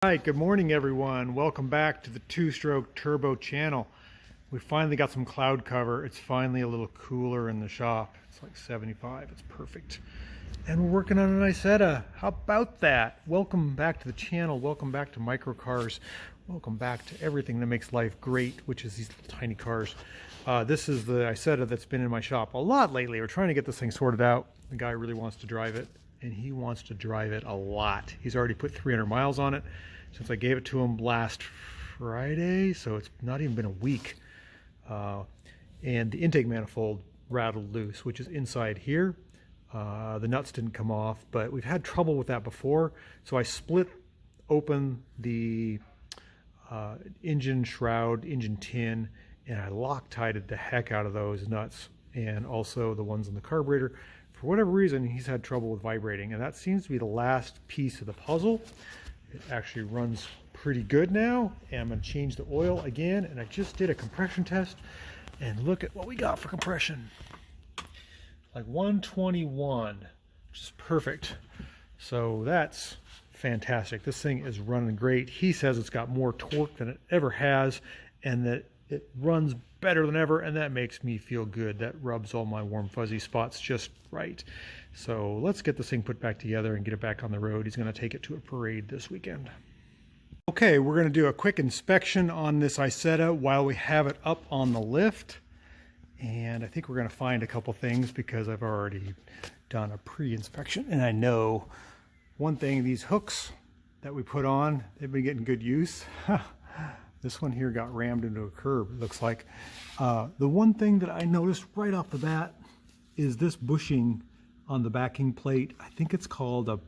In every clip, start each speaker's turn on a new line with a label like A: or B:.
A: Hi, good morning everyone. Welcome back to the Two-Stroke Turbo channel. We finally got some cloud cover. It's finally a little cooler in the shop. It's like 75, it's perfect. And we're working on an Isetta. How about that? Welcome back to the channel. Welcome back to microcars. Welcome back to everything that makes life great, which is these little tiny cars. This is the Isetta that's been in my shop a lot lately. We're trying to get this thing sorted out. The guy really wants to drive it, and he wants to drive it a lot. He's already put 300 miles on it since I gave it to him last Friday, so it's not even been a week. And the intake manifold rattled loose, which is inside here. The nuts didn't come off, but we've had trouble with that before. So I split open the engine shroud, engine tin, and I Loctited the heck out of those nuts and also the ones in the carburetor. For whatever reason, he's had trouble with vibrating, and that seems to be the last piece of the puzzle. It actually runs pretty good now, and I'm going to change the oil again, and I just did a compression test, and look at what we got for compression. Like 121, which is perfect. So that's fantastic. This thing is running great. He says it's got more torque than it ever has, and that it runs better than ever, and that makes me feel good. That rubs all my warm fuzzy spots just right. So let's get this thing put back together and get it back on the road. He's going to take it to a parade this weekend. Okay, we're going to do a quick inspection on this Isetta while we have it up on the lift. And I think we're going to find a couple things because I've already done a pre-inspection. And I know one thing, these hooks that we put on, they've been getting good use. This one here got rammed into a curb, it looks like. The one thing that I noticed right off the bat is this bushing on the backing plate. I think it's called a,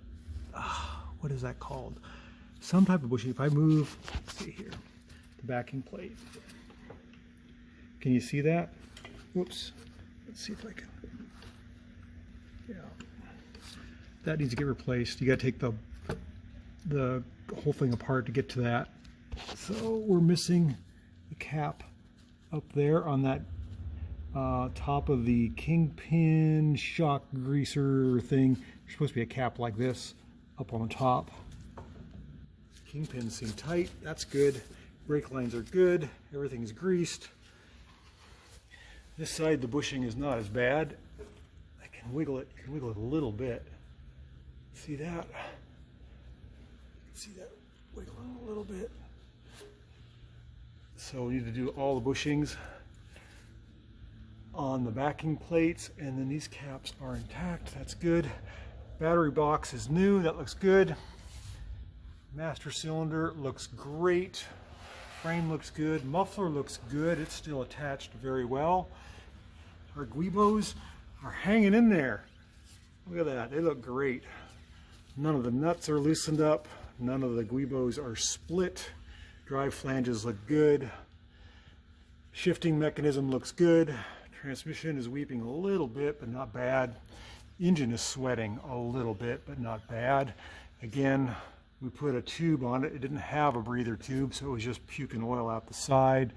A: what is that called? Some type of bushing. If I move, let's see here, the backing plate. Can you see that? Whoops. Let's see if I can. Yeah. That needs to get replaced. You got to take the whole thing apart to get to that. So we're missing the cap up there on that top of the kingpin shock greaser thing. There's supposed to be a cap like this up on the top. Kingpins seem tight. That's good. Brake lines are good. Everything's greased. This side, the bushing is not as bad. I can wiggle it. You can wiggle it a little bit. See that? See that wiggling a little bit. So we need to do all the bushings on the backing plates, and then these caps are intact. That's good. Battery box is new. That looks good. Master cylinder looks great. Frame looks good. Muffler looks good. It's still attached very well. Our guibos are hanging in there. Look at that. They look great. None of the nuts are loosened up. None of the guibos are split. Drive flanges look good. Shifting mechanism looks good. Transmission is weeping a little bit, but not bad. Engine is sweating a little bit, but not bad. Again, we put a tube on it. It didn't have a breather tube, so it was just puking oil out the side.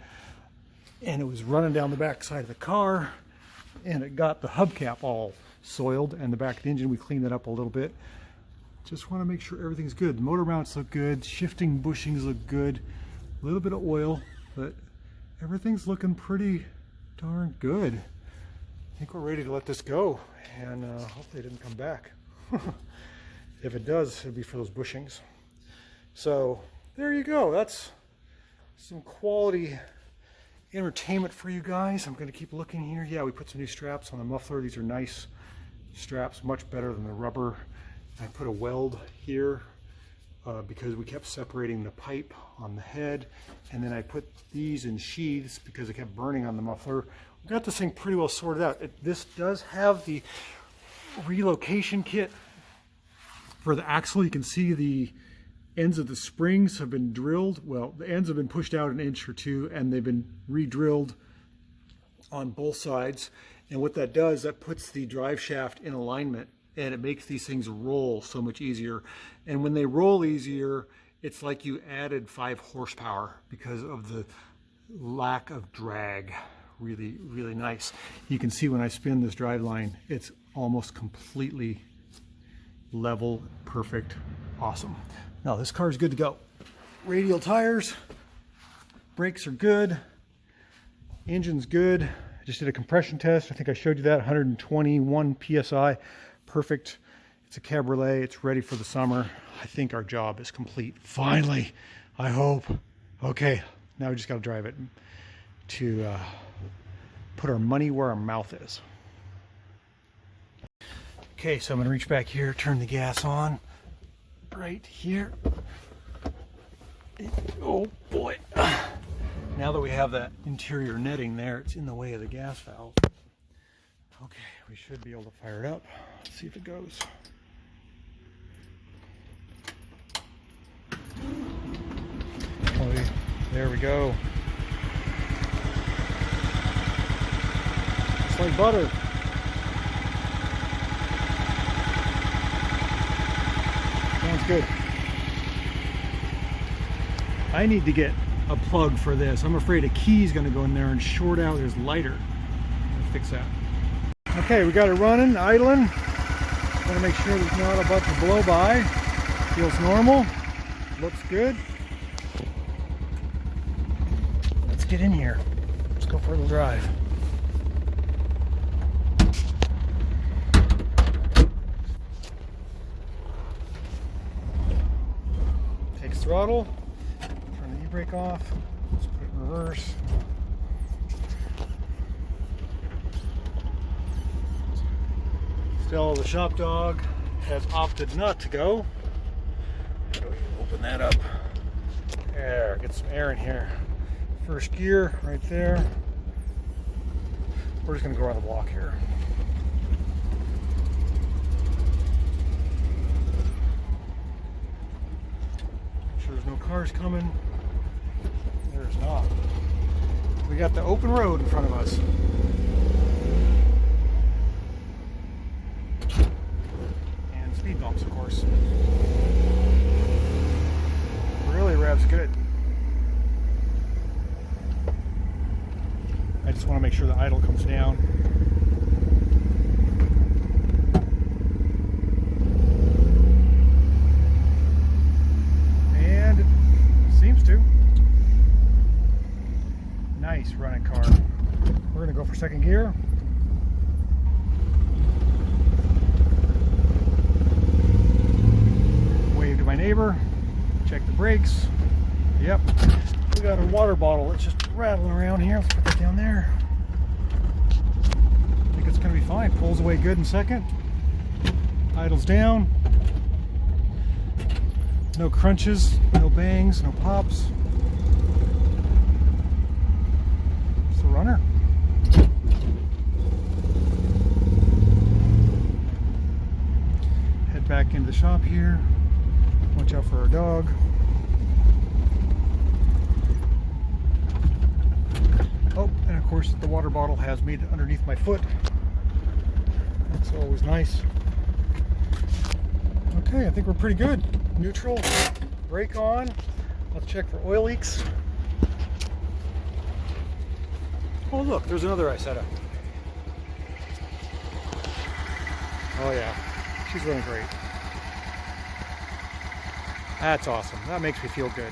A: And it was running down the back side of the car, and it got the hubcap all soiled, and the back of the engine, we cleaned that up a little bit. Just want to make sure everything's good. The motor mounts look good. Shifting bushings look good. A little bit of oil, but everything's looking pretty darn good. I think we're ready to let this go, and hopefully it didn't come back. If it does, it'll be for those bushings. So there you go. That's some quality entertainment for you guys. I'm going to keep looking here. Yeah, we put some new straps on the muffler. These are nice straps, much better than the rubber. I put a weld here because we kept separating the pipe on the head, and then I put these in sheaths because it kept burning on the muffler. We got this thing pretty well sorted out. This does have the relocation kit for the axle. You can see the ends of the springs have been drilled. Well, the ends have been pushed out an inch or two, and they've been re-drilled on both sides. And what that does, that puts the drive shaft in alignment, and it makes these things roll so much easier. And when they roll easier, it's like you added 5 horsepower because of the lack of drag. Really, really nice. You can see when I spin this drive line, it's almost completely level, perfect, awesome. Now this car is good to go. radial tires. Brakes are good. Engine's good. I just did a compression test. I think I showed you that, 121 PSI. Perfect. It's a cabriolet. It's ready for the summer. I think our job is complete. Finally, I hope. Okay, now we just got to drive it to put our money where our mouth is. Okay, so I'm going to reach back here, turn the gas on right here. Oh boy. Now that we have that interior netting there, it's in the way of the gas valve. Okay, we should be able to fire it up. Let's see if it goes. Oh, there we go. It's like butter. Sounds good. I need to get a plug for this. I'm afraid a key's going to go in there and short out his lighter. I'll fix that. Okay, we got it running, idling. Want to make sure there's not a bunch of blow by. Feels normal. Looks good. Let's get in here. Let's go for a little drive. Takes throttle. Turn the e-brake off. Let's put it in reverse. Still, the shop dog has opted not to go. How do we open that up? There, get some air in here. First gear right there. We're just going to go around the block here. Make sure there's no cars coming. There's not. We got the open road in front of us. And speed bumps, of course. Really revs good. I just want to make sure the idle comes down. And it seems to. Nice running car. We're going to go for second gear. Wave to my neighbor. Check the brakes. Yep. We got a water bottle that's just rattling around here. Let's put that down there. I think it's going to be fine. Pulls away good in second. Idles down. No crunches, no bangs, no pops. It's a runner. Head back into the shop here. Watch out for our dog. Oh, and of course the water bottle has me underneath my foot. That's always nice. Okay, I think we're pretty good. Neutral, brake on. Let's check for oil leaks. Oh look, there's another Isetta. Oh yeah, she's running great. That's awesome. That makes me feel good.